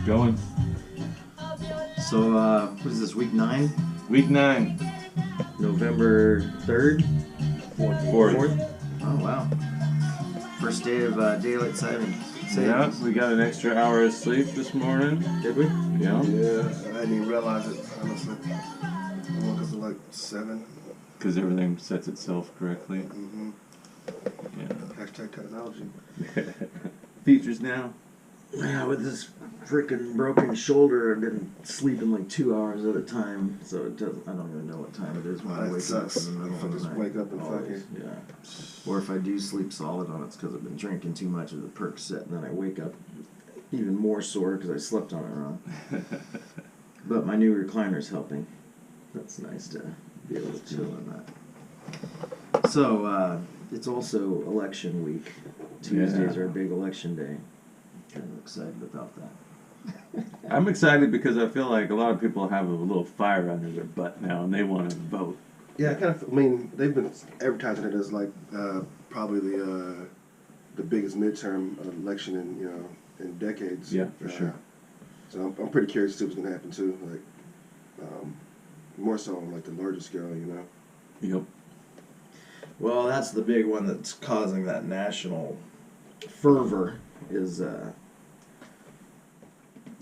Going. So, what is this, week 9? Week 9. November 3rd? 4th. Oh, wow. First day of daylight savings. Yeah, we got an extra hour of sleep this morning. Did we? Yeah. Yeah, I didn't even realize it, honestly. I woke up at like 7. Because everything sets itself correctly. Mm-hmm. Yeah. Hashtag technology. Features now. Yeah, with this freaking broken shoulder, I've been sleeping like 2 hours at a time, so it doesn't. I don't even know what time it is when I That wake sucks. up in the middle If I of the just night. wake up and Always, fucking... yeah. Or if I do sleep solid on it, it's because I've been drinking too much of the Percocet, and then I wake up even more sore because I slept on it wrong. But my new recliner's helping. That's nice to be able to chill in that. So, it's also election week. Tuesdays are a big election day. Kind of excited about that. I'm excited because I feel like a lot of people have a little fire under their butt now and they want to vote. Yeah, I mean, they've been advertising it as like probably the biggest midterm election in decades. Yeah, for sure. So I'm pretty curious to see what's going to happen too. Like, more so on like the larger scale, Yep. Well, that's the big one that's causing that national fervor is,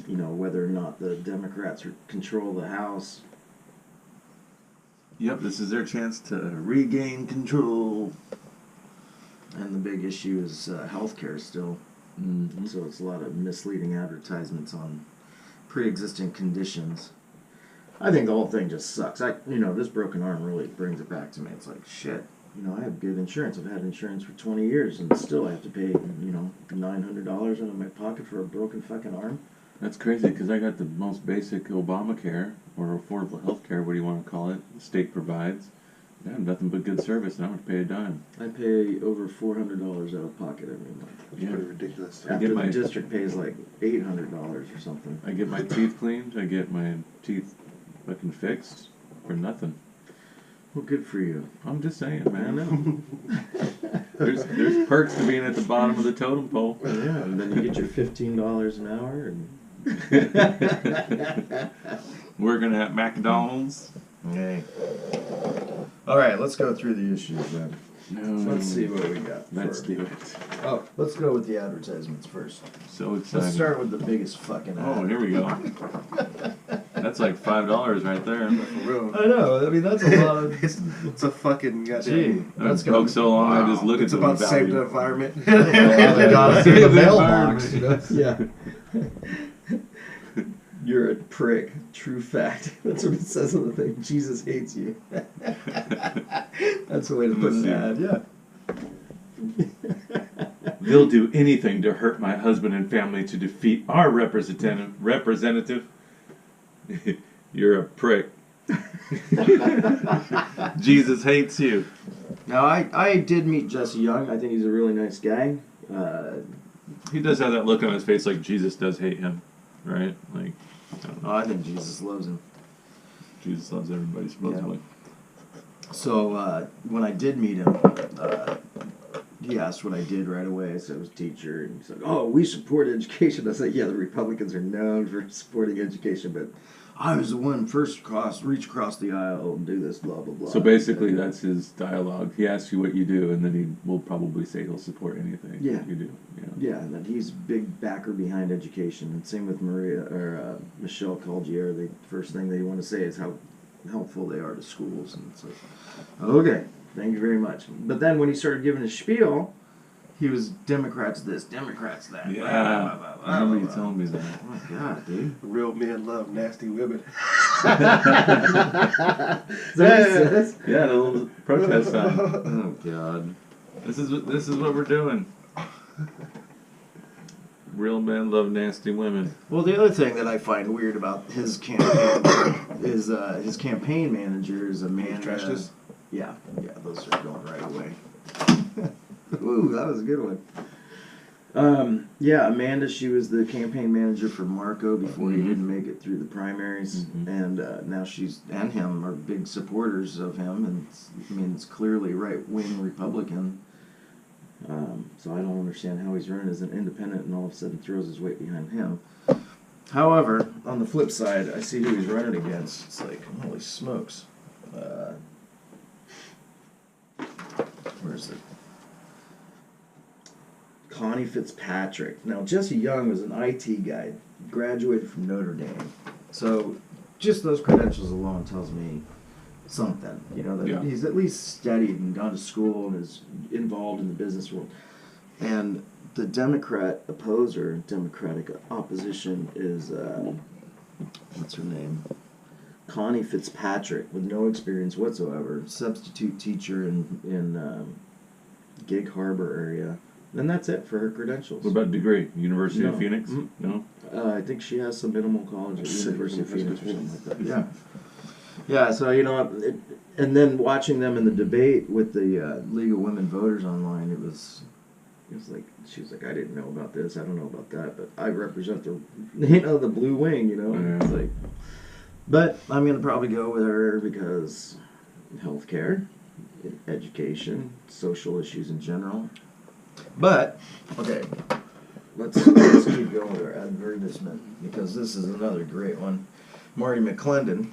whether or not the Democrats control the House. Yep, this is their chance to regain control. And the big issue is healthcare still. Mm-hmm. So it's a lot of misleading advertisements on pre-existing conditions. I think the whole thing just sucks. This broken arm really brings it back to me. It's like, shit, I have good insurance. I've had insurance for 20 years, and still I have to pay, $900 out of my pocket for a broken fucking arm. That's crazy because I got the most basic Obamacare or affordable health care, what do you want to call it, the state provides. I have nothing but good service and I don't have to pay a dime. I pay over $400 out of pocket every month. That's pretty ridiculous. After the district pays like $800 or something. I get my teeth cleaned, I get my teeth fucking fixed for nothing. Well, good for you. I'm just saying, I man. know. There's perks to being at the bottom of the totem pole. Yeah, and then you get your $15 an hour and Working at McDonald's. okay. All right, let's go through the issues then. No. Let's see what we got. Let's do it. Oh, let's go with the advertisements first. So excited. Let's start with the biggest fucking ad. Oh, here we go. That's like $5 right there. For real. I know. I mean, that's a lot of. It's a fucking goddamn... Gee, That's broke so long. I just look It's at the about to save value. the environment. They gotta save the The mailbox. environment. Yeah. You're a prick. True fact. That's what it says on the thing. Jesus hates you. That's the way to put an ad. Yeah. They'll do anything to hurt my husband and family to defeat our representative. You're a prick. Jesus hates you. Now, I did meet Jesse Young. I think he's a really nice guy. He does have that look on his face like Jesus does hate him, right? Like, I don't know. I think Jesus loves him. Jesus loves everybody, supposedly. So when I did meet him, he asked what I did right away. I said I was a teacher, and he said, "Oh, we support education." I said, "Yeah, the Republicans are known for supporting education, but I was the one first reach across the aisle and do this, blah blah blah." So basically, that's his dialogue. He asks you what you do, and then he will probably say he'll support anything Yeah. you do. Yeah, and that he's a big backer behind education. And same with Michelle Calgier. The first thing they want to say is how helpful they are to schools, and it's like, okay, thank you very much. But then when he started giving his spiel, he was Democrats this, Democrats that. Yeah, blah, blah, blah, blah, I remember blah, you telling me that. Oh my God, dude. Real men love nasty women. Is that what he says? Yeah, the little protest sign. Oh God. This is what we're doing. Real men love nasty women. Well, the other thing that I find weird about his campaign is his campaign manager is a man. Trashes? Yeah, those are going right away. Ooh, that was a good one. Yeah, Amanda, she was the campaign manager for Marco before he didn't make it through the primaries, and now she's and him are big supporters of him, and it's clearly right-wing Republican. So I don't understand how he's running as an independent and all of a sudden throws his weight behind him. However, on the flip side, I see who he's running against. It's like, holy smokes. Where's it? Connie Fitzpatrick. Now, Jesse Young was an IT guy, graduated from Notre Dame. So, just those credentials alone tells me something. You know, that Yeah. he's at least studied and gone to school and is involved in the business world. And the Democratic opposition is, what's her name? Connie Fitzpatrick, with no experience whatsoever, substitute teacher in Gig Harbor area. And that's it for her credentials. What about degree? University of No. Phoenix? Mm. No? I think she has some minimal college at Sick. University of Phoenix or That's something like that. Yeah. Yeah, so, you know, and then watching them in the debate with the League of Women Voters online, it was like, she was like, I didn't know about this, I don't know about that, but I represent the, the blue wing, Yeah. It's like, but I'm going to probably go with her because healthcare, education, social issues in general. But, okay, let's keep going with our advertisement, because this is another great one. Marty McClendon.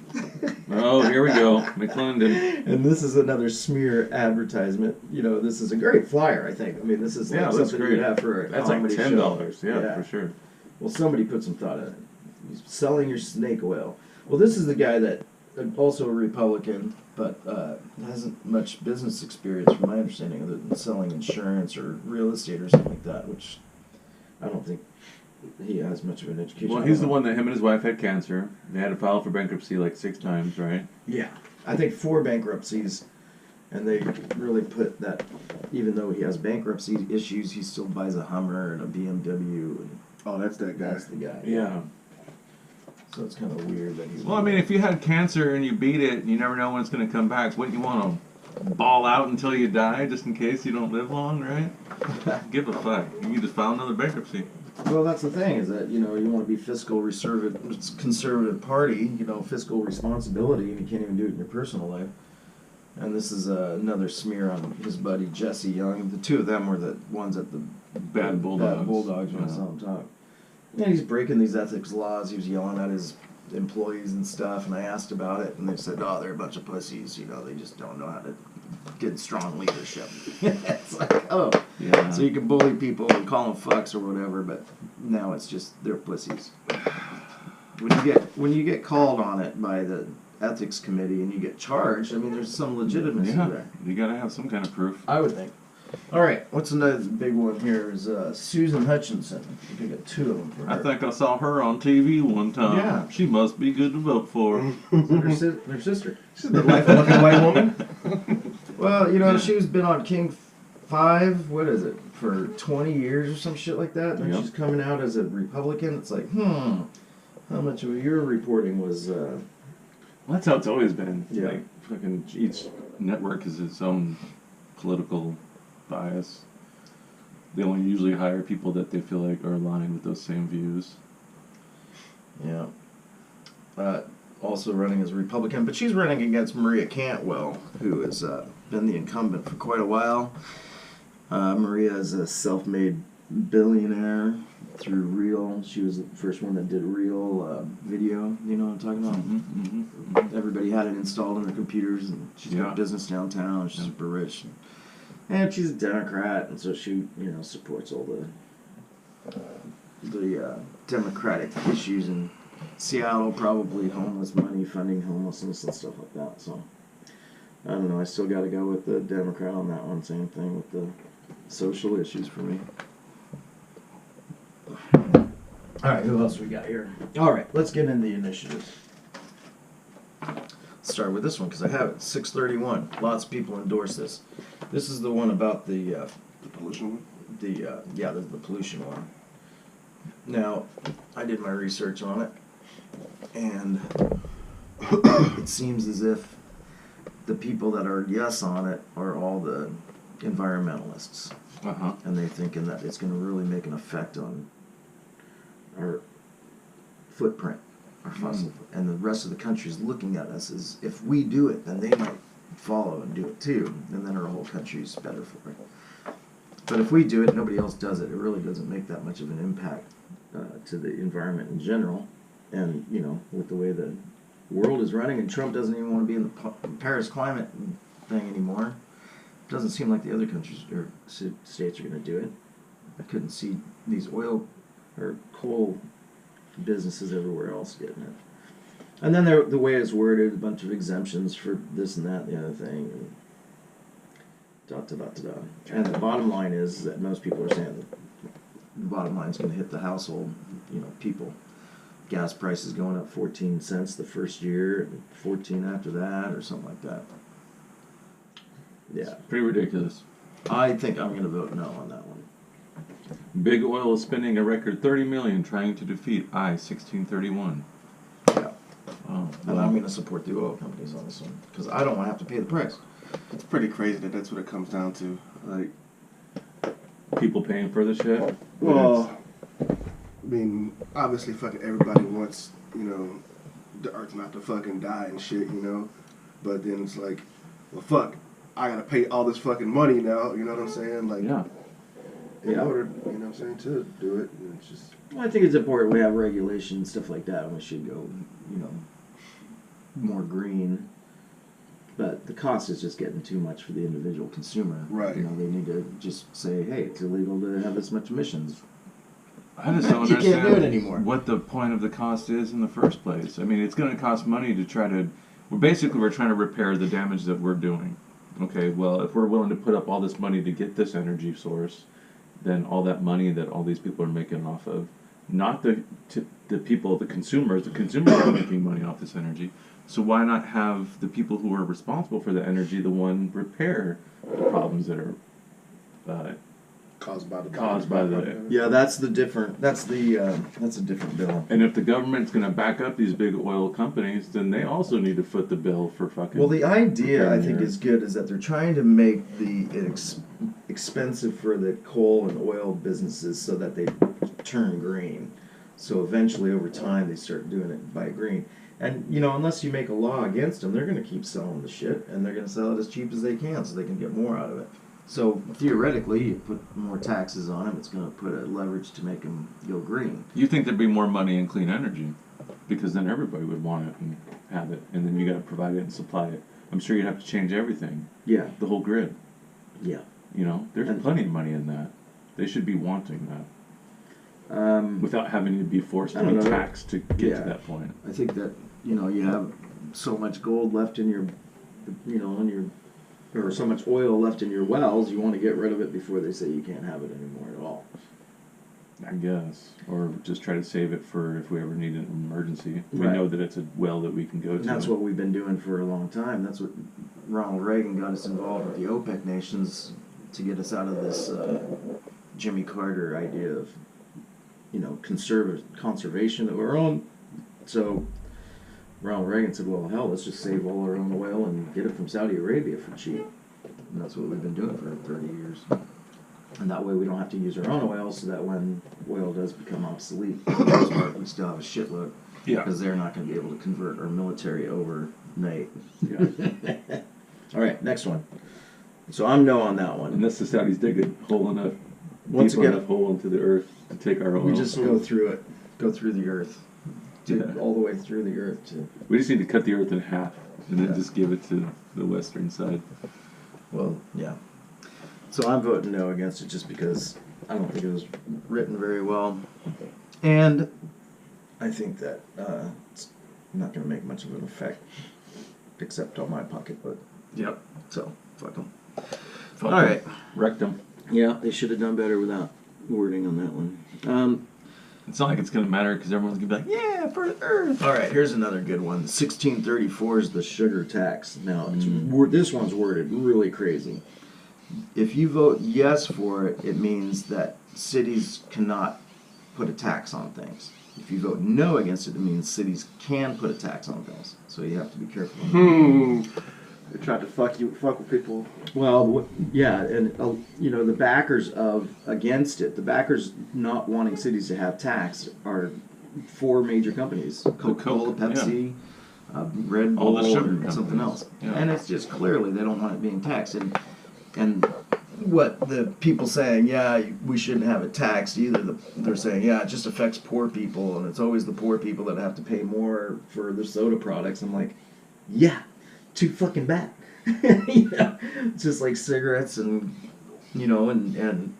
Oh, here we go. McClendon. And this is another smear advertisement. This is a great flyer, I think. I mean, this is like Yeah, that's something great. you'd have for a That's like comedy $10. show. Yeah, for sure. Well, somebody put some thought in it. He's selling your snake oil. Well, this is the guy that also a Republican, but hasn't much business experience, from my understanding, other than selling insurance or real estate or something like that, which I don't think he has much of an education. Well, he's the one that him and his wife had cancer. They had to file for bankruptcy like 6 times, right? Yeah. I think 4 bankruptcies, and they really put that, even though he has bankruptcy issues, he still buys a Hummer and a BMW, and Oh, that's that guy. that's the guy. Yeah. So it's kind of weird that he's... Well, I mean, if you had cancer and you beat it and you never know when it's going to come back, wouldn't you want to ball out until you die just in case you don't live long, right? Give a fuck. You can just file another bankruptcy. Well, that's the thing, is that, you want to be fiscal conservative party, fiscal responsibility, and you can't even do it in your personal life. And this is another smear on his buddy Jesse Young. The two of them were the ones at the Bad Bulldogs. Bad Bulldogs when I Yeah. saw him talk. Yeah, he's breaking these ethics laws. He was yelling at his employees and stuff, and I asked about it, and they said, oh, they're a bunch of pussies, they just don't know how to get strong leadership. It's like, oh, Yeah. so you can bully people and call them fucks or whatever, but now it's just they're pussies. When you get called on it by the ethics committee and you get charged, I mean, there's some legitimacy Yeah. there. You got to have some kind of proof. I would think. All right, what's another big one here is Susan Hutchinson. I think I got 2 of them for her. I think I saw her on TV one time. Yeah. She must be good to vote for. Her sister. She's the life-looking white woman. Well, she's been on King 5, what is it, for 20 years or some shit like that. And Yep. she's coming out as a Republican. It's like, how much of your reporting was... Well, that's how it's always been. Yeah. Like, fucking each network has its own political bias. They only usually hire people that they feel like are aligned with those same views. Yeah. Also running as a Republican, but she's running against Maria Cantwell, who has been the incumbent for quite a while. Maria is a self-made billionaire through Reel. She was the first one that did Reel video. You know what I'm talking about? Mm-hmm. Everybody had it installed on their computers, and she's got Yeah. a business downtown. She's super rich, and she's a Democrat, and so she, supports all the Democratic issues in Seattle, probably homeless money, funding homelessness and stuff like that. So I don't know. I still got to go with the Democrat on that one. Same thing with the social issues for me. All right, who else we got here? All right, let's get into the initiatives. Start with this one because I have it. 631. Lots of people endorse this. This is the one about the pollution one? the pollution one. Now, I did my research on it, and it seems as if the people that are yes on it are all the environmentalists, Uh-huh. and they're thinking that it's going to really make an effect on our footprint, our fossil, and the rest of the country is looking at us as if we do it, then they might follow and do it too, and then our whole country's better for it. But if we do it, nobody else does it. It really doesn't make that much of an impact to the environment in general. And, you know, with the way the world is running, and Trump doesn't even want to be in the Paris climate thing anymore. It doesn't seem like the other countries or states are going to do it. I couldn't see these oil or coal businesses everywhere else getting it. And then the way it's worded, a bunch of exemptions for this and that and the other thing. And And the bottom line is that most people are saying that the bottom line is going to hit the household, you know, people. Gas prices going up 14 cents the first year and 14 after that or something like that. Yeah. Pretty ridiculous. I think I'm going to vote no on that one. Big Oil is spending a record $30 million trying to defeat I-1631. Yeah. Oh, And I'm going to support the oil companies on this one because I don't want to have to pay the price. It's pretty crazy that that's what it comes down to. Like, people paying for the shit. well, I mean, obviously, fucking everybody wants, you know, the earth not to fucking die and shit, you know. But then it's like, well, fuck, I gotta pay all this fucking money now. You know what I'm saying? Like, Yeah. in order, you know what I'm saying, to do it. And it's just. Well, I think it's important we have regulation and stuff like that, and we should go, you know, more green. But the cost is just getting too much for the individual consumer. Right. You know, they need to just say, hey, it's illegal to have this much emissions. I just don't You can't understand do it anymore. what the point of the cost is in the first place. I mean, it's going to cost money to try to. We're trying to repair the damage that we're doing. Okay, well, if we're willing to put up all this money to get this energy source, then all that money that all these people are making off of, not the people, the consumers are making money off this energy. So why not have the people who are responsible for the energy the one repair the problems that are Caused by the. Yeah, that's a different bill. And if the government's going to back up these big oil companies, then they also need to foot the bill for fucking. Well, the idea I think repairing is good is that they're trying to make it expensive for the coal and oil businesses so that they turn green. So eventually, over time, they start doing it by green. And, you know, unless you make a law against them, they're going to keep selling the shit, and they're going to sell it as cheap as they can so they can get more out of it. So, theoretically, you put more taxes on them, it's going to put a leverage to make them go green. You think there'd be more money in clean energy, because then everybody would want it and have it, and then you got to provide it and supply it. I'm sure you'd have to change everything, Yeah, the whole grid. yeah. You know, there's And- plenty of money in that. They should be wanting that without having to be forced I don't to know. tax to get Yeah. to that point. I think that, you know, you have so much gold left in your, you know, or so much oil left in your wells, you want to get rid of it before they say you can't have it anymore at all. I guess, or just try to save it for if we ever need an emergency. We Right. know that it's a well that we can go to. And that's what we've been doing for a long time. That's what Ronald Reagan got us involved with the OPEC nations to get us out of this Jimmy Carter idea of, you know, conservation of our own. So Ronald Reagan said, well, hell, let's just save all our own oil and get it from Saudi Arabia for cheap. And that's what we've been doing for 30 years. And that way we don't have to use our own oil, so that when oil does become obsolete, for the most part, we still have a shitload. Yeah. Because they're not going to be able to convert our military overnight. Yeah. All right, next one. So I'm no on that one. Unless the Saudis dig a hole enough, Once deep again, enough hole into the earth to take our oil. we just go through it, go through the earth, Yeah. all the way through the earth. We just need to cut the earth in half and then Yeah. just give it to the western side. Well, yeah. So I'm voting no against it just because I don't think it was written very well, and I think that it's not going to make much of an effect, except on my pocketbook. Yep. So fuck them. Fuck All right. Wrecked them. Yeah, they should have done better without wording on that one. It's not like it's going to matter because everyone's going to be like, yeah, for the earth. All right, here's another good one. 1634 is the sugar tax. Now, this one's worded really crazy. If you vote yes for it, it means that cities cannot put a tax on things. If you vote no against it, it means cities can put a tax on things. So you have to be careful. They tried to fuck with people. Well, yeah, and you know, the backers against it, the backers not wanting cities to have tax are 4 major companies: Coca-Cola, Coke, Pepsi, Red All Bull, the sugar and something companies. else. Yeah. And it's just clearly they don't want it being taxed. And what the people saying, yeah, we shouldn't have it taxed either. They're saying, yeah, it just affects poor people, and it's always the poor people that have to pay more for their soda products. I'm like, yeah, too fucking bad. You know, it's just like cigarettes and, you know, and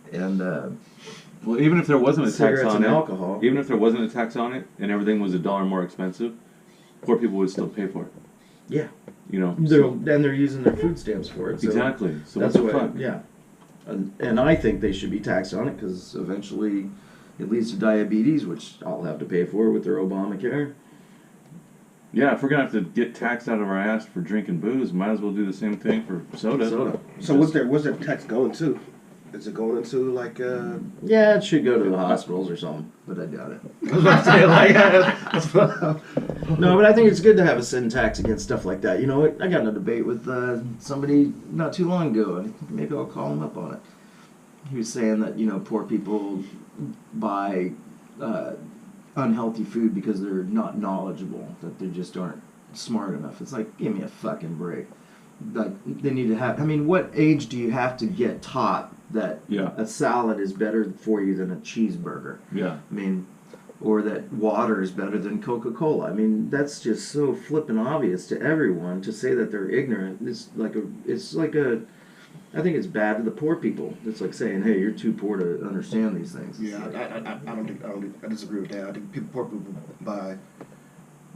Well, even if there wasn't a tax cigarettes on and it, alcohol. even if there wasn't a tax on it, and everything was $1 more expensive, poor people would still pay for it. Yeah. You know. They're using their food stamps for it. So Exactly. So that's what the why, fuck? yeah. And I think they should be taxed on it because eventually it leads to diabetes, which I'll have to pay for with their Obamacare. Yeah, if we're gonna have to get taxed out of our ass for drinking booze, might as well do the same thing for soda. So what's their tax going to? Is it going into like Yeah, it should go to the hospitals or something, but I doubt it. I was about to say, like, No, but I think it's good to have a sin tax against stuff like that. You know what? I got in a debate with somebody not too long ago, and maybe I'll call him up on it. He was saying that, you know, poor people buy unhealthy food because they're not knowledgeable, that they just aren't smart enough. It's like, give me a fucking break. Like, they need to have, I mean, what age do you have to get taught that Yeah. a salad is better for you than a cheeseburger? Yeah. I mean, or that water is better than Coca-Cola. I mean, that's just so flippin' obvious to everyone. To say that they're ignorant is like I think it's bad to the poor people. It's like saying, hey, you're too poor to understand these things. yeah, I disagree with that. I think poor people buy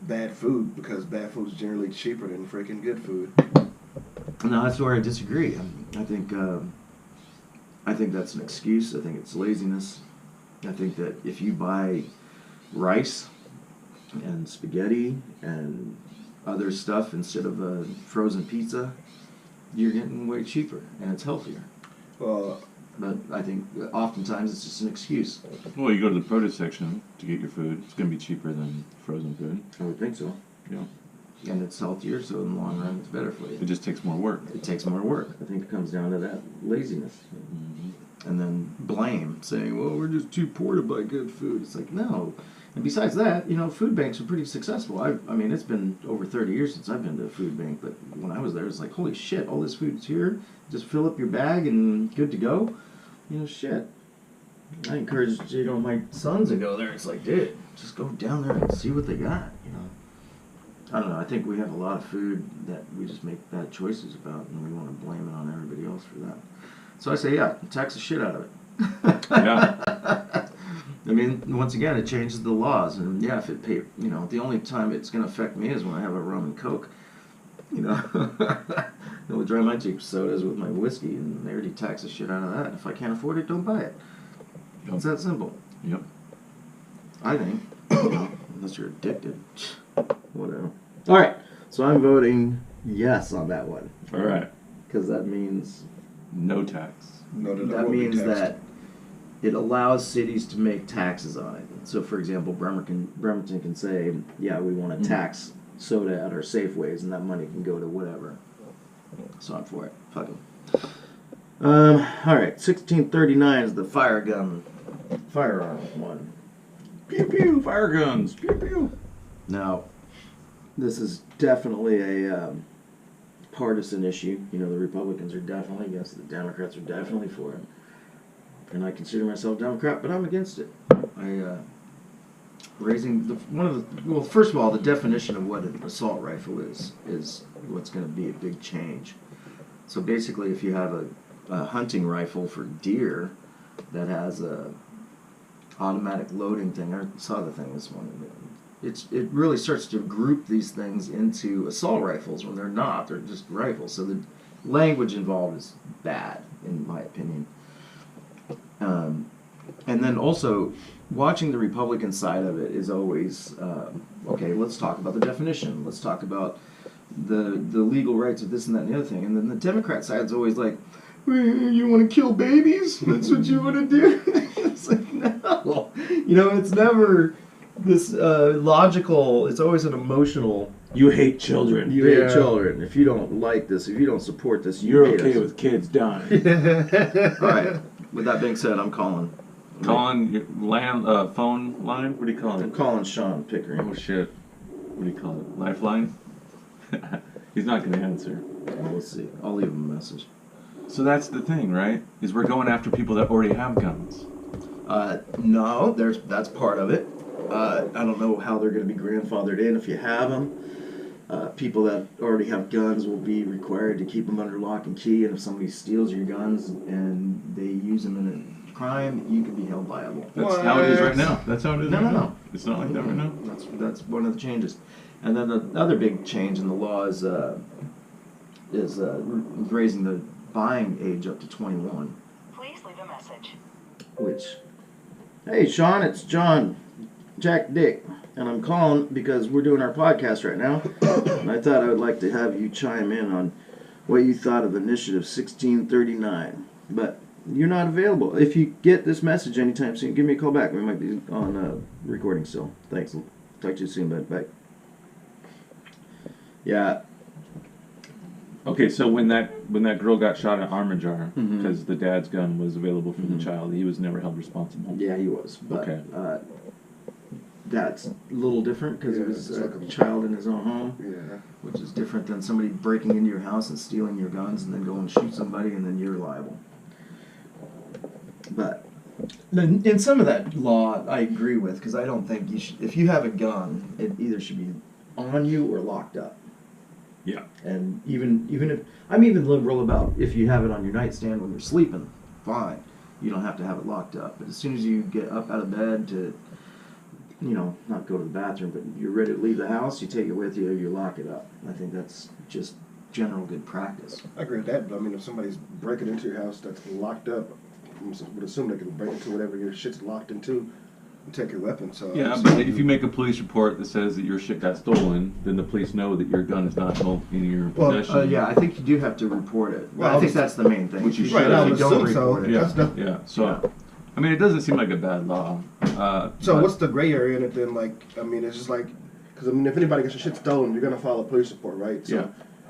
bad food because bad food is generally cheaper than freaking good food. No, that's where I disagree. I think that's an excuse. I think it's laziness. I think that if you buy rice and spaghetti and other stuff instead of a frozen pizza, you're getting way cheaper and it's healthier. But I think oftentimes it's just an excuse. Well, you go to the produce section to get your food. It's gonna be cheaper than frozen food. I would think so. Yeah. And it's healthier, so in the long run, it's better for you. It just takes more work. It takes more work. I think it comes down to that laziness. And then blame, saying, well, we're just too poor to buy good food. It's like, no. And besides that, you know, food banks are pretty successful. I mean, it's been over 30 years since I've been to a food bank, but when I was there, it's like, holy shit, all this food's here. Just fill up your bag and good to go. You know, shit. I encourage, you know, my sons to go there. It's like, dude, just go down there and see what they got, you know. I don't know. I think we have a lot of food that we just make bad choices about, and we want to blame it on everybody else for that. So I say, yeah, tax the shit out of it. Yeah. I mean, once again, it changes the laws, and yeah, if it pay, you know, the only time it's going to affect me is when I have a rum and coke. You know, the only time I take sodas with my whiskey, and they already tax the shit out of that. If I can't afford it, don't buy it. Yep. It's that simple. Yep. I think, you know, unless you're addicted, whatever. All right, so I'm voting yes on that one All right. because that means No tax. No, that means that it allows cities to make taxes on it. So, for example, Bremerton can say, yeah, we want to tax soda at our Safeways, and that money can go to whatever. So I'm for it. Fuck 'em. All right, 1639 is the firearm one. Pew pew. Fire guns. Pew pew. Now, this is definitely a partisan issue. You know, the Republicans are definitely against it. The Democrats are definitely for it. And I consider myself Democrat, but I'm against it. Well, first of all, the definition of what an assault rifle is what's going to be a big change. So basically, if you have a hunting rifle for deer that has a automatic loading thing, I saw the thing this morning. It really starts to group these things into assault rifles when they're not. They're just rifles. So the language involved is bad, in my opinion. And then also, watching the Republican side of it is always, okay, let's talk about the definition. Let's talk about the legal rights of this and that and the other thing. And then the Democrat side's always like, you want to kill babies? That's what you want to do? It's like, no. You know, it's never this logical, it's always an emotional. You hate children. You hate children. If you don't like this, if you don't support this, You're hate okay us. with kids dying. All right. With that being said, I'm calling. Calling your phone line? What do you call I'm it? calling Sean Pickering. Oh shit. What do you call it? Lifeline? He's not going to answer. Well, we'll see. I'll leave him a message. So that's the thing, right? Is we're going after people that already have guns. No, that's part of it. I don't know how they're going to be grandfathered in if you have them. People that already have guns will be required to keep them under lock and key, and if somebody steals your guns and they use them in a crime, you can be held liable. That's how it is right now. That's how it is No, right no, now. no. It's not like that right now. That's one of the changes. And then the other big change in the law is raising the buying age up to 21. Please leave a message. Which, hey Sean, it's John, Jack Dick, and I'm calling because we're doing our podcast right now, and I thought I would like to have you chime in on what you thought of Initiative 1639. But you're not available. If you get this message anytime soon, give me a call back. We might be on recording still. Thanks. Talk to you soon, bud. Bye. Yeah. Okay, so when that girl got shot at Armijar Mhm. because the dad's gun was available for Mhm. the child, he was never held responsible. Yeah, he was. But, Okay. that's a little different because Yeah, it was it's a like a- child in his own home. Yeah. Which is different than somebody breaking into your house and stealing your guns and then going and shoot somebody and then you're liable. But then in some of that law, I agree with because I don't think you should. If you have a gun, it either should be on you or locked up. Yeah. And even if I'm even liberal about if you have it on your nightstand when you're sleeping, fine. You don't have to have it locked up. But as soon as you get up out of bed to, not go to the bathroom, but you're ready to leave the house, you take it with you, you lock it up. I think that's just general good practice. I agree with that, but I mean, if somebody's breaking into your house that's locked up, I would assume they can break into whatever your shit's locked into and take your weapon. So Yeah, but if you make a police report that says that your shit got stolen, then the police know that your gun is not in your possession. Yeah, I think you do have to report it. Well, I think that's the main thing. Which you If should. right, I if would you don't assume so. report it. Yeah, That's yeah. So, Yeah. I mean, it doesn't seem like a bad law. So but- what's the gray area in it then? Like, I mean, it's just like, because I mean, if anybody gets your shit stolen, you're gonna file a police report, right? So Yeah.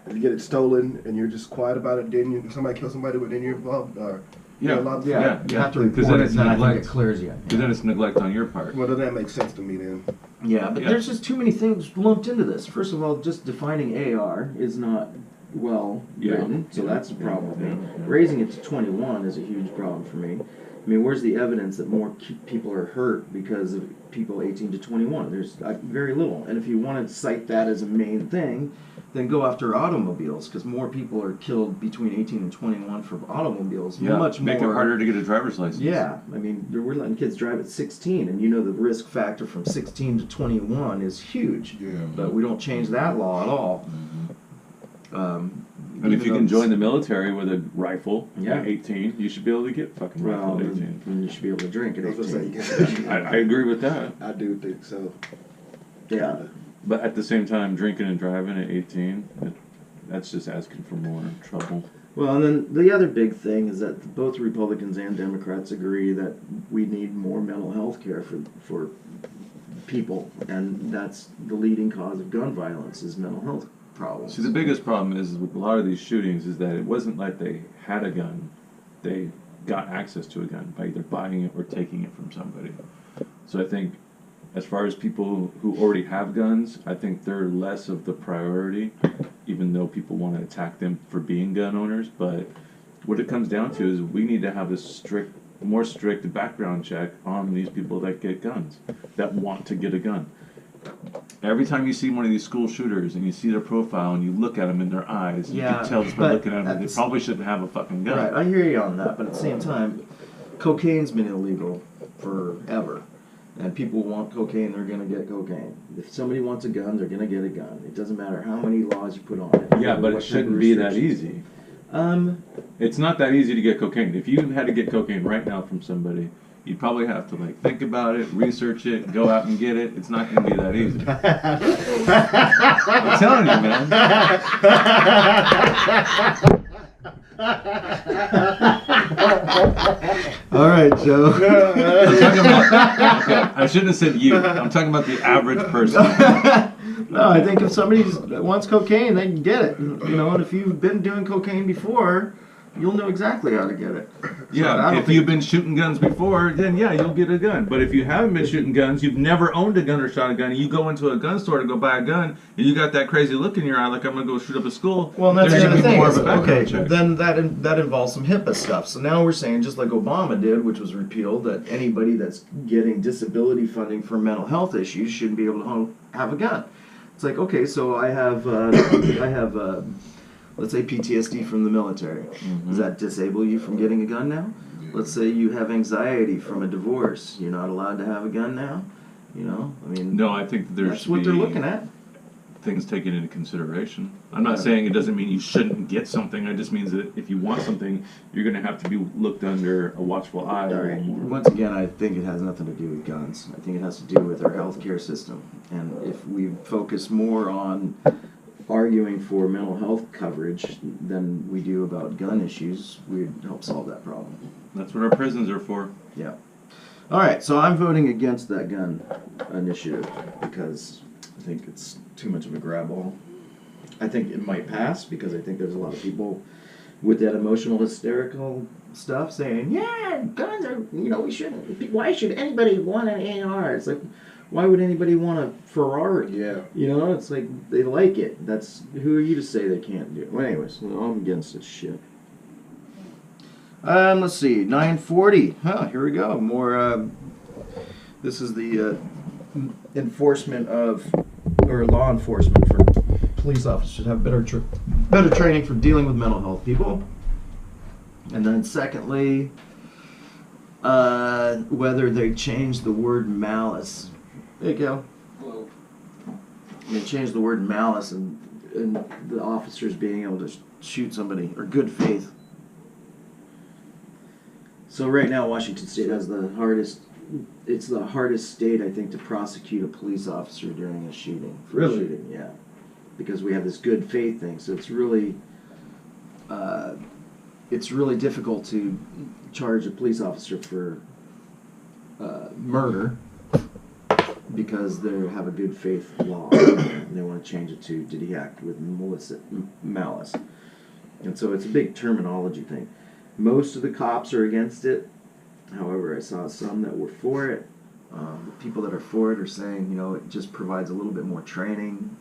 if you get it stolen and you're just quiet about it, then somebody kills somebody, but then you're involved, or Yeah. you're allowed. Yeah. You have to Because report then it, it's and then I think neglect. it clears you. Because then it's neglect on your part. Well, then that makes sense to me then. Yeah, but Yeah. there's just too many things lumped into this. First of all, just defining AR is not well Yeah. written, so that's a problem with me. Yeah. Raising it to 21 is a huge problem for me. I mean, where's the evidence that more people are hurt because of people 18 to 21? There's very little. And if you want to cite that as a main thing, then go after automobiles, because more people are killed between 18 and 21 for automobiles. Yeah, Much make more. it harder to get a driver's license. Yeah, I mean, we're letting kids drive at 16, and you know the risk factor from 16 to 21 is huge. Yeah. But we don't change that law at all. And if Even you though can it's- join the military with a rifle Yeah. at 18, you should be able to get fucking rifle well, at 18. then you should be able to drink at I was gonna 18. say, I agree with that. I do think so. Yeah. But at the same time, drinking and driving at 18, that's just asking for more trouble. Well, and then the other big thing is that both Republicans and Democrats agree that we need more mental health care for people, and that's the leading cause of gun violence is mental health problems. See, the biggest problem is with a lot of these shootings is that it wasn't like they had a gun. They got access to a gun by either buying it or taking it from somebody. So I think as far as people who already have guns, I think they're less of the priority, even though people want to attack them for being gun owners. But what it comes down to is we need to have a more strict background check on these people that get guns, that want to get a gun. Every time you see one of these school shooters and you see their profile and you look at them in their eyes, you Yeah, can tell just by but looking at them that they that's- probably shouldn't have a fucking gun. Right, I hear you on that, but at the same time, cocaine's been illegal forever. And people want cocaine, they're going to get cocaine. If somebody wants a gun, they're going to get a gun. It doesn't matter how many laws you put on it. Yeah, but it what shouldn't type of be that restrictions. easy. It's not that easy to get cocaine. If you had to get cocaine right now from somebody, you'd probably have to think about it, research it, go out and get it. It's not going to be that easy. I'm telling you, man. All right, Joe. I'm talking about, okay, I shouldn't have said you. I'm talking about the average person. No, I think if somebody wants cocaine, they can get it. And if you've been doing cocaine before, you'll know exactly how to get it. So I Yeah, don't if think- you've been shooting guns before, then yeah, you'll get a gun. But if you haven't been shooting guns, you've never owned a gun or shot a gun, and you go into a gun store to go buy a gun, and you got that crazy look in your eye like I'm going to go shoot up a school, Well, and that's there's the gonna other be thing. more Is, of a background okay, check. then that involves some HIPAA stuff. So now we're saying, just like Obama did, which was repealed, that anybody that's getting disability funding for mental health issues shouldn't be able to have a gun. It's like, okay, so I have let's say PTSD from the military. Does that disable you from getting a gun now? Let's say you have anxiety from a divorce. You're not allowed to have a gun now. You know, I mean, No, I think that there that's should what be they're looking at. things taken into consideration. I'm not saying it doesn't mean you shouldn't get something. It just means that if you want something, you're going to have to be looked under a watchful eye. All right. Once again, I think it has nothing to do with guns. I think it has to do with our healthcare system. And if we focus more on arguing for mental health coverage than we do about gun issues, we'd help solve that problem. That's what our prisons are for. Yeah. All right. So I'm voting against that gun initiative because I think it's too much of a grab all. I think it might pass because I think there's a lot of people with that emotional hysterical stuff saying, yeah, guns are, we shouldn't, why should anybody want an AR? It's like, why would anybody want a Ferrari? Yeah. It's like, they like it. Who are you to say they can't do it? Well, anyways, I'm against this shit. Let's see, 940. Here we go. More, this is the enforcement of, or law enforcement for police officers should have better training for dealing with mental health people. And then secondly, whether they change the word malice. There you go. They change the word malice and the officers being able to shoot somebody, or good faith. So right now, Washington State has it's the hardest state, I think, to prosecute a police officer during a shooting. Really? Shooting, yeah. Because we have this good faith thing, so it's really difficult to charge a police officer for murder because they have a good faith law, and they want to change it to, did he act with malice? And so it's a big terminology thing. Most of the cops are against it. However, I saw some that were for it. The people that are for it are saying, it just provides a little bit more training.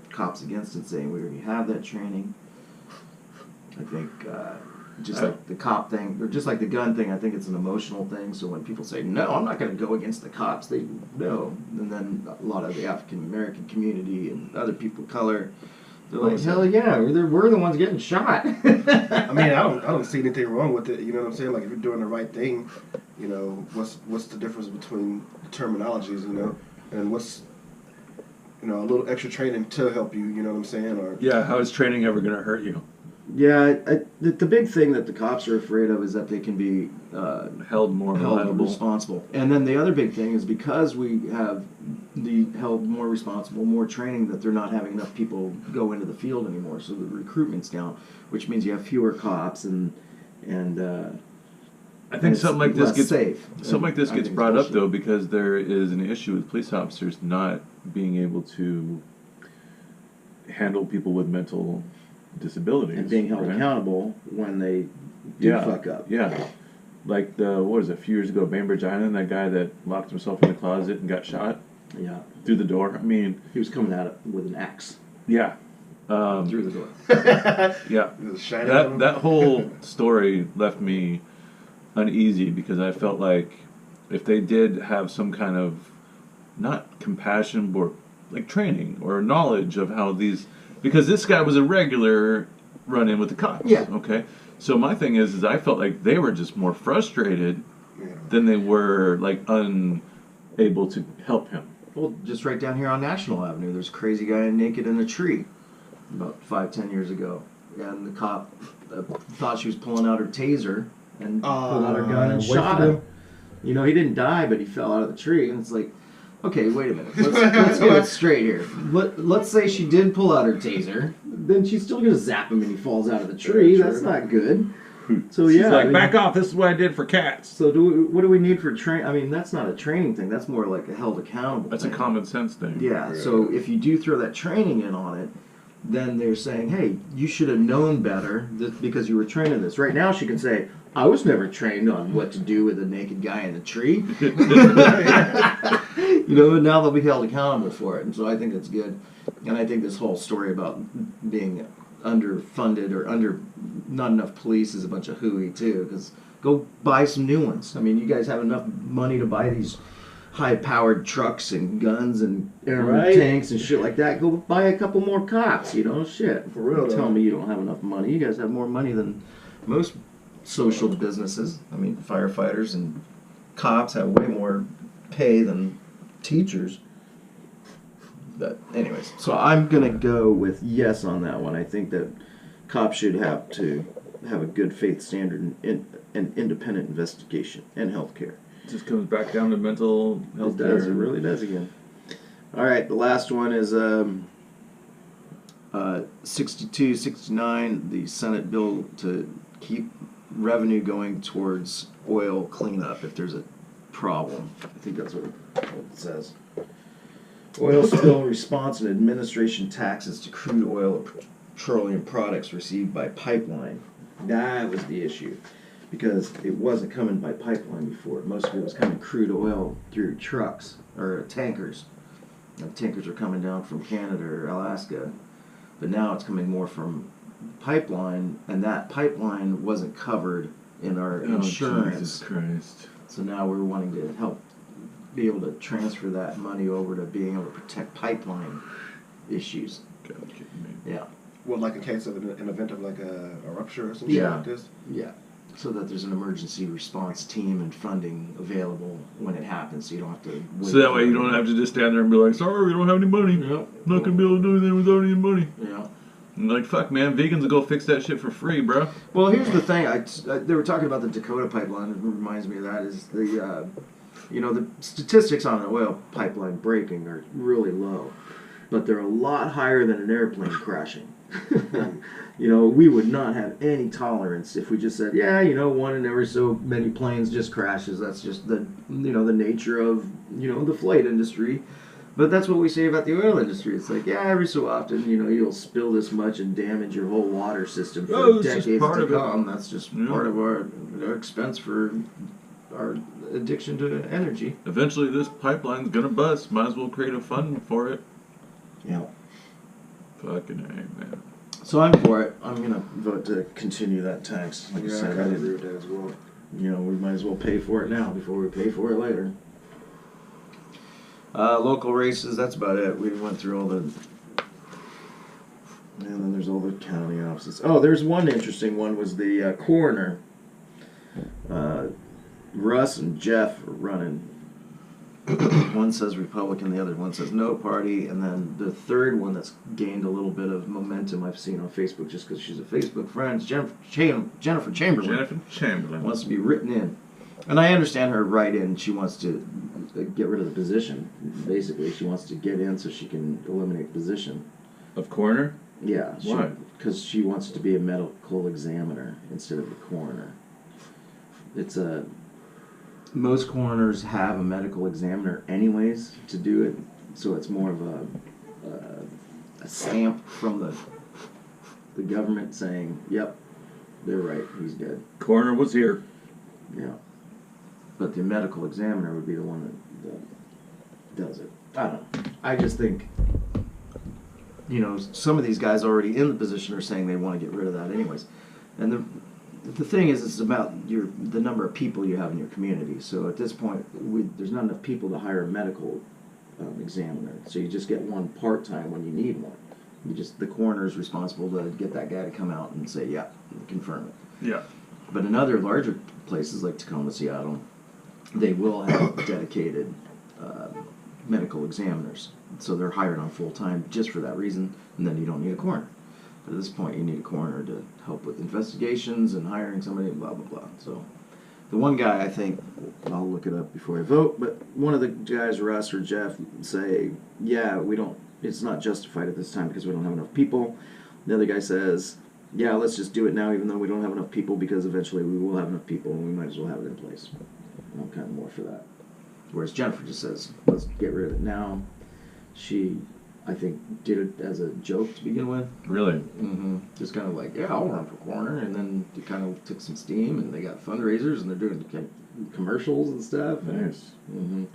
Cops against it saying we already have that training. I think just like the cop thing, or just like the gun thing, I think it's an emotional thing. So when people say, no, I'm not going to go against the cops, they know. And then a lot of the African American community and other people of color, they're like, hell yeah, we're the ones getting shot. I mean, I don't see anything wrong with it. You know what I'm saying? Like, if you're doing the right thing, what's the difference between the terminologies? And what's a little extra training to help you. You know what I'm saying? Or Yeah, how is training ever going to hurt you? Yeah, the big thing that the cops are afraid of is that they can be Held more held liable. responsible. And then the other big thing is because we have held more responsible, more training, that they're not having enough people go into the field anymore. So the recruitment's down, which means you have fewer cops and I think it's something like this less gets safe. something like this I gets think brought up especially- though because there is an issue with police officers not being able to handle people with mental disabilities and being held right? accountable when they do fuck up. Yeah. Like a few years ago, Bainbridge Island, that guy that locked himself in the closet and got shot Yeah, through the door. I mean, he was coming at it with an axe yeah. through the door. Yeah. Is it shining on them? That whole story left me uneasy because I felt like if they did have some kind of not compassion but like training or knowledge of how these, because this guy was a regular run in with the cops. Yeah. Okay. So my thing is I felt like they were just more frustrated Yeah. than they were like unable to help him. Well, just right down here on National Avenue, there's a crazy guy naked in a tree about 5-10 years ago. And the cop thought she was pulling out her taser and pulled out her gun and shot him. He didn't die, but he fell out of the tree. And it's like, okay, wait a minute. Let's get it straight here. Let's say she did pull out her taser. Then she's still going to zap him and he falls out of the tree. Yeah, That's true. not good. So She's yeah, like, back off. This is what I did for cats. So what do we need for train? I mean, that's not a training thing. That's more like a held accountable. That's a thing. common sense thing. Yeah. So if you do throw that training in on it, then they're saying, hey, you should have known better because you were trained in this. Right now she can say, I was never trained on what to do with a naked guy in a tree. And now they'll be held accountable for it. And so I think it's good. And I think this whole story about being underfunded or not enough police is a bunch of hooey too, because go buy some new ones. I mean, you guys have enough money to buy these high-powered trucks and guns and armored tanks and shit like that. Go buy a couple more cops, shit. For real, Tell me you don't have enough money. You guys have more money than most social businesses. I mean, firefighters and cops have way more pay than teachers. But anyways, so I'm going to go with yes on that one. I think that cops should have to have a good faith standard and independent investigation and health care. It just comes back down to mental health care. It really does again. All right, the last one is 62, 69, the Senate bill to keep revenue going towards oil cleanup if there's a problem. I think that's what it says. Oil spill response and administration taxes to crude oil or petroleum products received by pipeline. That was the issue, because it wasn't coming by pipeline before. Most of it was coming crude oil through trucks or tankers. The tankers are coming down from Canada or Alaska, but now it's coming more from pipeline, and that pipeline wasn't covered in our insurance. Jesus Christ. So now we're wanting to help be able to transfer that money over to being able to protect pipeline issues. God, kidding me. Yeah. Well, like in case of an event of like a rupture or something like this? Yeah. So that there's an emergency response team and funding available when it happens, so you don't have to wait. So that way you don't have to just stand there and be like, sorry, we don't have any money. Yep. Not going to be able to do anything without any money. Yeah. And like, fuck, man, vegans will go fix that shit for free, bro. Well, here's the thing. They were talking about the Dakota pipeline. It reminds me of that. Is the the statistics on an oil pipeline breaking are really low, but they're a lot higher than an airplane crashing. We would not have any tolerance if we just said, one in every so many planes just crashes. That's just the nature of the flight industry. But that's what we say about the oil industry. It's like, every so often, you'll spill this much and damage your whole water system for decades to come. That's just part of our expense for our addiction to energy. Eventually, this pipeline's gonna bust. Might as well create a fund for it. Yeah. Fucking A, man. So I'm for it. I'm gonna vote to continue that tax. Like I said, I agree with that as well. We might as well pay for it now before we pay for it later. Local races, that's about it. We went through all the... And then there's all the county offices. Oh, there's one interesting one, was the coroner. Russ and Jeff are running. One says Republican, the other one says no party, and then the third one that's gained a little bit of momentum I've seen on Facebook just because she's a Facebook friend, Jennifer Chamberlain. Jennifer Chamberlain. Wants to be written in. And I understand her write-in. She wants to get rid of the position. Basically, she wants to get in so she can eliminate the position. Of coroner? Yeah. Why? Because she wants to be a medical examiner instead of a coroner. Most coroners have a medical examiner anyways to do it, so it's more of a stamp from the government saying, yep, they're right, he's dead. Coroner was here. Yeah. But the medical examiner would be the one that does it. I don't know. I just think, some of these guys already in the position are saying they want to get rid of that anyways. And the thing is, it's about the number of people you have in your community. So at this point, there's not enough people to hire a medical examiner. So you just get one part-time when you need one. The coroner is responsible to get that guy to come out and say, yeah, confirm it. Yeah. But in other larger places like Tacoma, Seattle, they will have dedicated medical examiners. So they're hired on full-time just for that reason, and then you don't need a coroner. But at this point, you need a coroner to help with investigations and hiring somebody and blah, blah, blah. So the one guy, I think, I'll look it up before I vote, but one of the guys, Russ or Jeff, say, it's not justified at this time because we don't have enough people. The other guy says, let's just do it now even though we don't have enough people, because eventually we will have enough people and we might as well have it in place. I'm kind of more for that. Whereas Jennifer just says, let's get rid of it now. She I think did it as a joke to begin with. Really? Mm-hmm. Just kind of like, yeah, I'll run for corner, and then it kind of took some steam, and they got fundraisers, and they're doing commercials and stuff. Nice. Mm-hmm.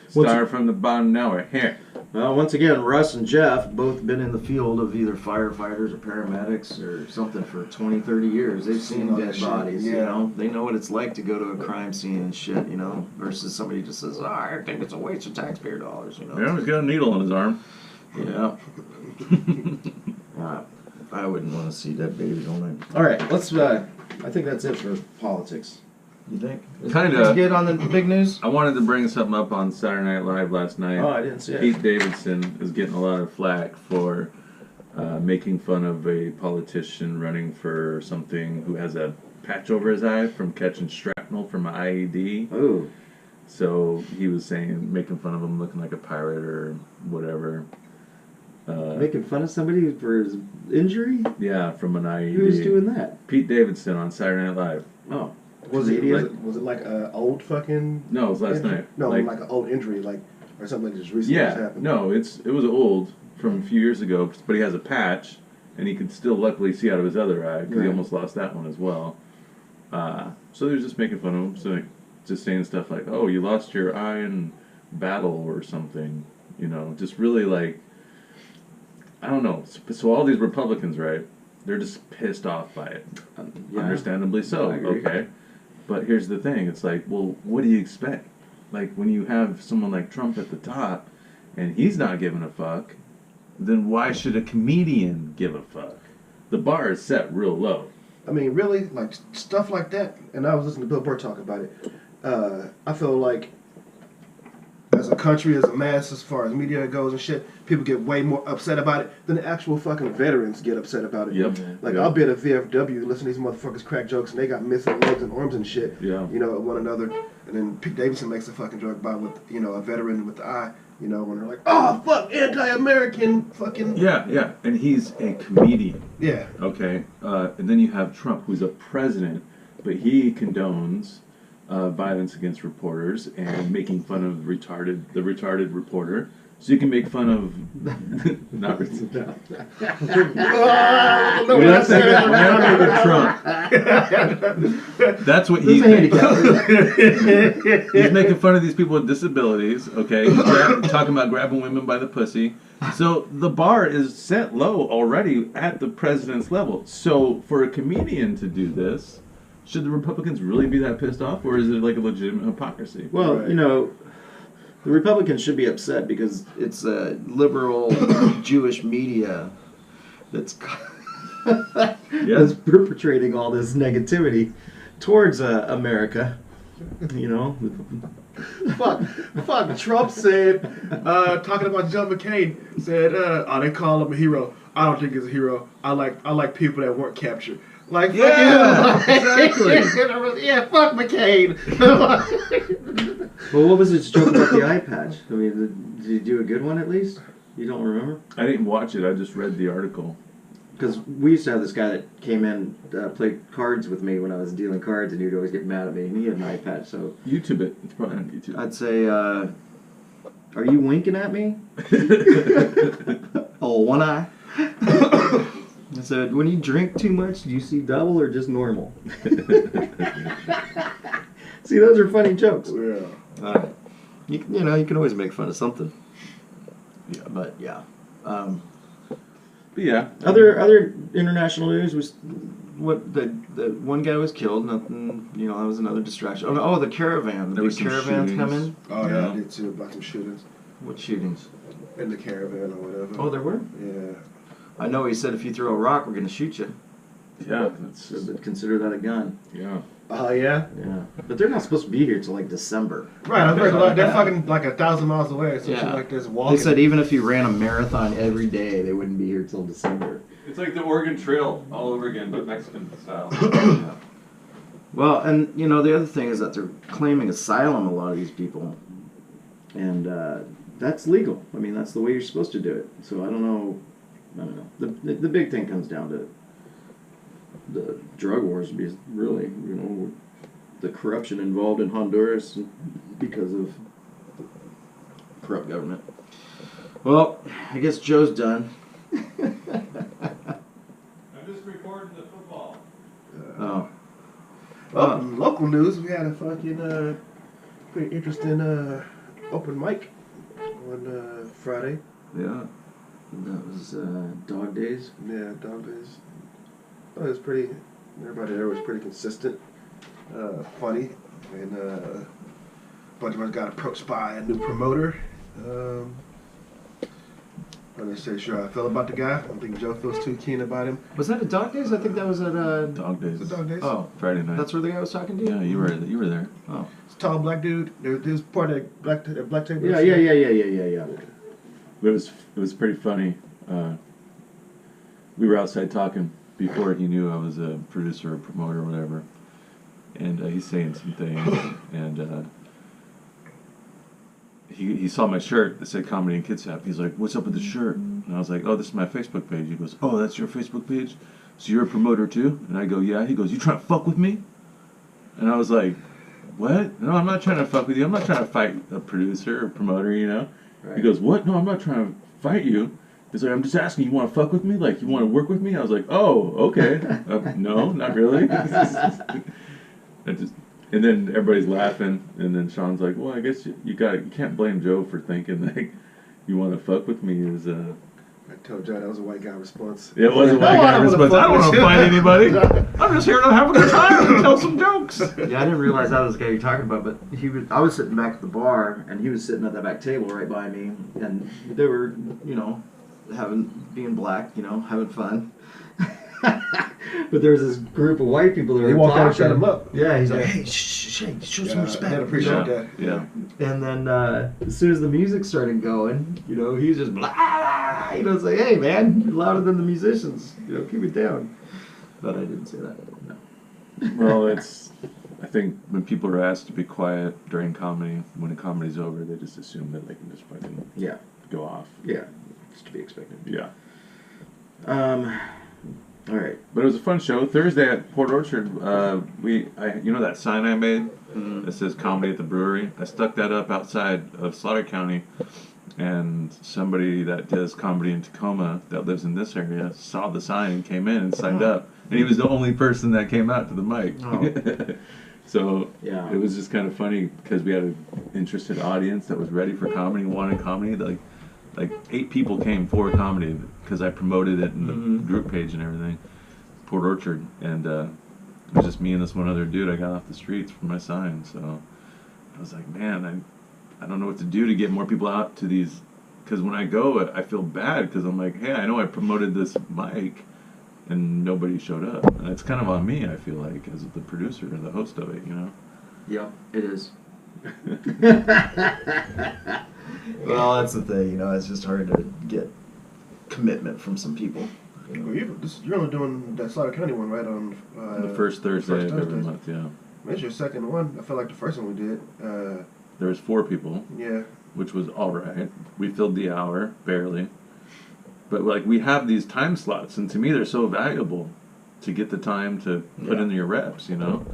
Start from the bottom, now we're here. Well, once again, Russ and Jeff both been in the field of either firefighters or paramedics or something for 20, 30 years. They've seen dead bodies, you know. They know what it's like to go to a crime scene and shit, you know, versus somebody just says, I think it's a waste of taxpayer dollars, you know. Yeah, he's got a needle in his arm. Yeah. I wouldn't want to see dead babies all night. All right, let's, I think that's it for politics. You think? Kinda. Let's get on the big news. I wanted to bring something up on Saturday Night Live last night. Oh, I didn't see it. Pete Davidson is getting a lot of flack for making fun of a politician running for something who has a patch over his eye from catching shrapnel from an IED. Oh. So he was saying, making fun of him looking like a pirate or whatever. Making fun of somebody for his injury? Yeah, from an IED. Who's doing that? Pete Davidson on Saturday Night Live. Oh. Was it like an old fucking? No, it was last injury? night. No, like an old injury, like or something like just recently Yeah, happened. no, it was old from a few years ago, but he has a patch, and he can still luckily see out of his other eye because he Right. almost lost that one as well. So they were just making fun of him, so just saying stuff like, "Oh, you lost your eye in battle" or something, you know, just really like, I don't know. So all these Republicans, right? They're just pissed off by it, Yeah. understandably so. I agree. Okay, but here's the thing: it's like, well, what do you expect? Like when you have someone like Trump at the top, and he's not giving a fuck, then why should a comedian give a fuck? The bar is set real low. I mean, really, like stuff like that. And I was listening to Bill Burr talk about it. I feel like, as a country, as a mass, as far as media goes and shit, people get way more upset about it than the actual fucking veterans get upset about it. Yep. Like Yep. I'll be at a VFW, listen to these motherfuckers crack jokes, and they got missing legs and arms and shit. Yeah. You know, at one another. And then Pete Davidson makes a fucking joke about a veteran with the eye. You know, when they're like, oh fuck, anti-American, fucking. Yeah, and he's a comedian. Yeah. Okay, and then you have Trump, who's a president, but he condones violence against reporters and making fun of the retarded reporter. So you can make fun of not retarded. Trump. That's what he's making. He's making fun of these people with disabilities. Okay, he's talking about grabbing women by the pussy. So the bar is set low already at the president's level. So for a comedian to do this, should the Republicans really be that pissed off, or is it like a legitimate hypocrisy? Well, Right. you know, the Republicans should be upset because it's a liberal Jewish media that's that's perpetrating all this negativity towards America. You know, Fuck. Trump said, talking about John McCain, said, they call him a hero. I don't think he's a hero. I like people that weren't captured. Like, Yeah, exactly. Yeah, fuck McCain. well, what was his joke about the eye patch? I mean, did he do a good one at least? You don't remember? I didn't watch it. I just read the article. Because we used to have this guy that came in, played cards with me when I was dealing cards, and he'd always get mad at me, and he had an eye patch, so YouTube it. It's probably on YouTube. I'd say, are you winking at me? Oh, one eye. I said, when you drink too much, do you see double or just normal? See, those are funny jokes. Yeah. You can always make fun of something. Yeah, but yeah. But yeah. Other international news was what the one guy was killed. Nothing, that was another distraction. Oh, the caravan. The There big was some caravan's shootings. coming. Oh, yeah, Yeah. I did too, about some shootings What shootings? in the caravan or whatever. Oh, there were. Yeah. I know he said if you throw a rock, we're gonna shoot you. Yeah, that's So consider that a gun. yeah. Oh, yeah? Yeah, but they're not supposed to be here till like December. Right, I heard they're fucking like 1,000 miles away, so Yeah. shit like this They walking. said even if you ran a marathon every day, they wouldn't be here till December. It's like the Oregon Trail all over again, but Mexican style. Well, and the other thing is that they're claiming asylum, a lot of these people, and that's legal. I mean, that's the way you're supposed to do it. So I don't know. The big thing comes down to the drug wars, because really, the corruption involved in Honduras because of corrupt government. Well, I guess Joe's done. I'm just recording the football. Oh. Local news, we had a fucking pretty interesting open mic on Friday. Yeah. That was Dog Days. Yeah, dog days. Oh, it was pretty. Everybody there was pretty consistent, funny, and a bunch of us got approached by a new promoter. I'm not necessarily sure how I felt about the guy. I don't think Joe feels too keen about him. Was that at Dog Days? I think that was at Dog Days. It's a dog days. Oh, Friday night. that's where the guy was talking to you? Yeah, you were there. Oh. It's a tall black dude. There's part of black table. Yeah. It was pretty funny. We were outside talking before he knew I was a producer or promoter or whatever, and he's saying some things, and he saw my shirt that said Comedy in Kitsap. He's like, "What's up with the shirt?" And I was like, "Oh, this is my Facebook page." He goes, "Oh, that's your Facebook page? So you're a promoter too?" And I go, "Yeah." He goes, "You trying to fuck with me?" And I was like, "What? No, I'm not trying to fuck with you. I'm not trying to fight a producer or promoter, you know." Right. He goes, "What? No, I'm not trying to fight you." He's like, "I'm just asking, you want to fuck with me? Like, you want to work with me?" I was like, "Oh, okay." No, not really. And then everybody's laughing, and then Sean's like, "Well, I guess you can't blame Joe for thinking like you want to fuck with me." I told Joe that was a white guy response. It was a white guy response. I don't want to fight anybody. I'm just here to have a good time and tell some jokes. Yeah, I didn't realize that was the guy you're talking about, but I was sitting back at the bar, and he was sitting at that back table right by me, and they were, being black, having fun. But there was this group of white people that were walked out and talking. shut him up. Yeah, he's like, "Hey, show some respect." I appreciate that. Yeah. And then as soon as the music started going, he was just blah, it's like, "Hey, man, you're louder than the musicians. Keep it down." But I didn't say that. No. Well, I think when people are asked to be quiet during comedy, when a comedy's over, they just assume that they can just fucking go off. Yeah, it's to be expected. Yeah. All right. But it was a fun show. Thursday at Port Orchard, that sign I made that says "Comedy at the Brewery." I stuck that up outside of Slaughter County, and somebody that does comedy in Tacoma that lives in this area saw the sign and came in and signed up. And he was the only person that came out to the mic. Oh. So Yeah. it was just kind of funny because we had an interested audience that was ready for comedy, wanted comedy. Like 8 people came for comedy because I promoted it in the group page and everything. Port Orchard, and it was just me and this one other dude I got off the streets for my sign. So I was like, man, I don't know what to do to get more people out to these, because when I go, I feel bad because I'm like, hey, I know I promoted this mic and nobody showed up, and it's kind of on me. I feel like as the producer and the host of it, Yeah, it is. Well, that's the thing, it's just hard to get commitment from some people. Well, you're only doing that Slaughter County one, right? On the first Thursday of every month, yeah. That's your second one. I feel like the first one we did. There was 4 people. Yeah. Which was all right. We filled the hour barely, but we have these time slots, and to me they're so valuable to get the time to put in your reps, And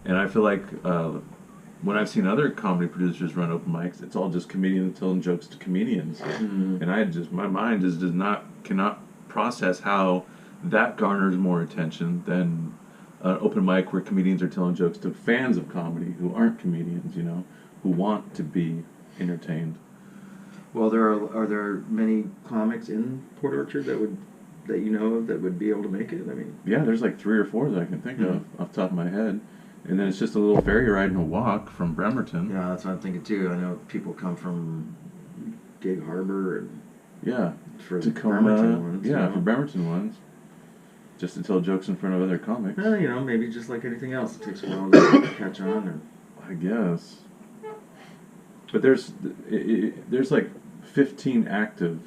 I feel like when I've seen other comedy producers run open mics, it's all just comedians telling jokes to comedians, and my mind just cannot process how that garners more attention than an open mic where comedians are telling jokes to fans of comedy who aren't comedians, who want to be entertained. Well, are there many comics in Port Orchard that would be able to make it? I mean, yeah, there's 3 or 4 that I can think of off the top of my head, and then it's just a little ferry ride and a walk from Bremerton. Yeah, that's what I'm thinking too. I know people come from Gig Harbor and for Tacoma, Bremerton ones. for Bremerton ones, just to tell jokes in front of other comics. Well, maybe just like anything else, it takes a while to catch on. I guess. But there's 15 active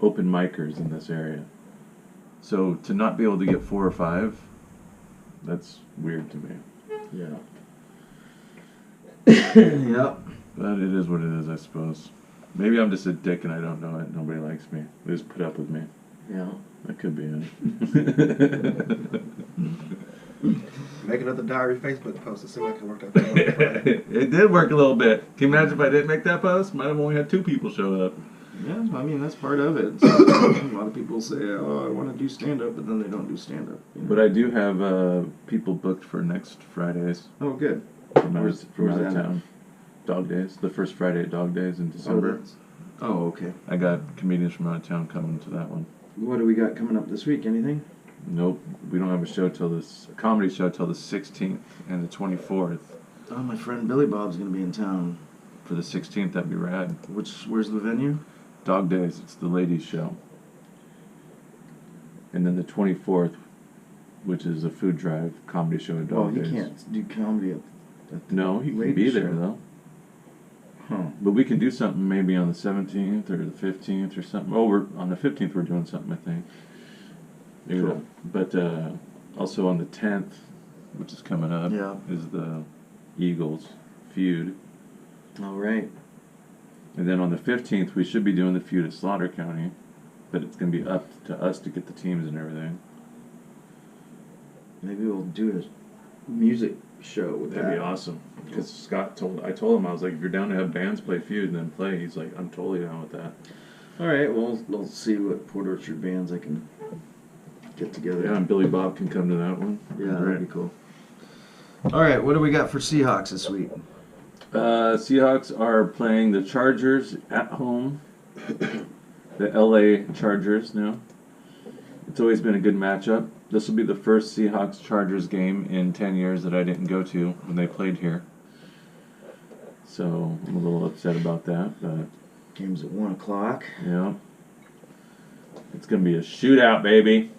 open micers in this area. So to not be able to get 4 or 5, that's weird to me. Yeah. Yep. But it is what it is, I suppose. Maybe I'm just a dick and I don't know it. Nobody likes me. They just put up with me. Yeah. That could be it. Make another diary Facebook post. It seemed like it worked out. It did work a little bit. Can you imagine if I didn't make that post? Might have only had 2 people show up. Yeah, I mean that's part of it. So, a lot of people say, "Oh, I want to do stand up," but then they don't do stand up. You know? But I do have people booked for next Fridays Oh, good. from Where's out of that? town. Dog Days, the first Friday at Dog Days in December. Oh, okay. I got comedians from out of town coming to that one. What do we got coming up this week? Anything? Nope, we don't have a comedy show till the 16th and the 24th. Oh, my friend Billy Bob's gonna be in town. For the 16th, that'd be rad. Where's the venue? Dog Days, it's the ladies' show. And then the 24th, which is a food drive comedy show at Dog Well, he Days. can't do comedy at the No, he can ladies' be there show. though. Huh. But we can do something maybe on the 17th or the 15th or something. Oh, on the 15th we're doing something, I think. Maybe Cool. But also on the 10th, which is coming up, Yeah. is the Eagles feud. All right. And then on the 15th, we should be doing the feud at Slaughter County, but it's going to be up to us to get the teams and everything. Maybe we'll do a music show with That'd that. be awesome. Because I told him, I was like, if you're down to have bands play feud and then play, he's like, I'm totally down with that. All right. Well, we'll see what Port Orchard bands I can get together. Yeah, and Billy Bob can come to that one. Yeah, that'd be cool. All right. What do we got for Seahawks this week? Seahawks are playing the Chargers at home. The LA Chargers now. It's always been a good matchup. This will be the first Seahawks-Chargers game in 10 years that I didn't go to when they played here. So I'm a little upset about that, but Game's at 1 o'clock. yeah. It's going to be a shootout, baby.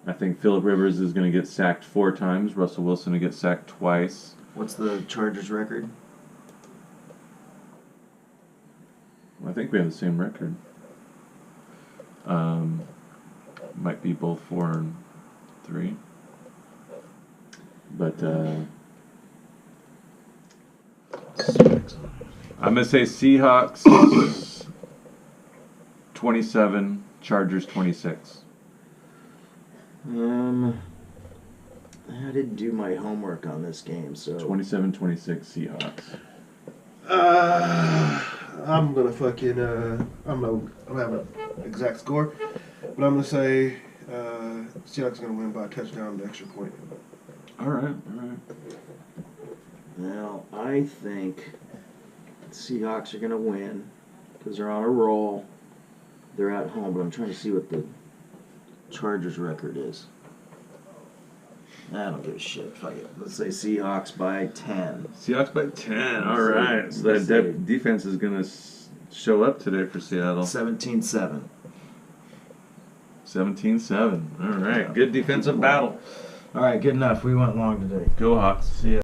I think Phillip Rivers is going to get sacked 4 times. Russell Wilson to get sacked twice. What's the Chargers record? I think we have the same record. Might be both 4-3. But I'm going to say Seahawks 27, Chargers 26. I didn't do my homework on this game, so 27-26 Seahawks. I'm gonna fucking I don't have an exact score, but I'm gonna say Seahawks gonna win by a touchdown and extra point. All right. now I think the Seahawks are gonna win because they're on a roll. They're at home, but I'm trying to see what the Chargers record is. I don't give a shit. Fuck it. Let's say Seahawks by 10. Seahawks by 10. All right. So that defense is going to show up today for Seattle. 17-7. 17-7. All right. Good defensive battle. All right, good enough. We went long today. Go Hawks. See ya.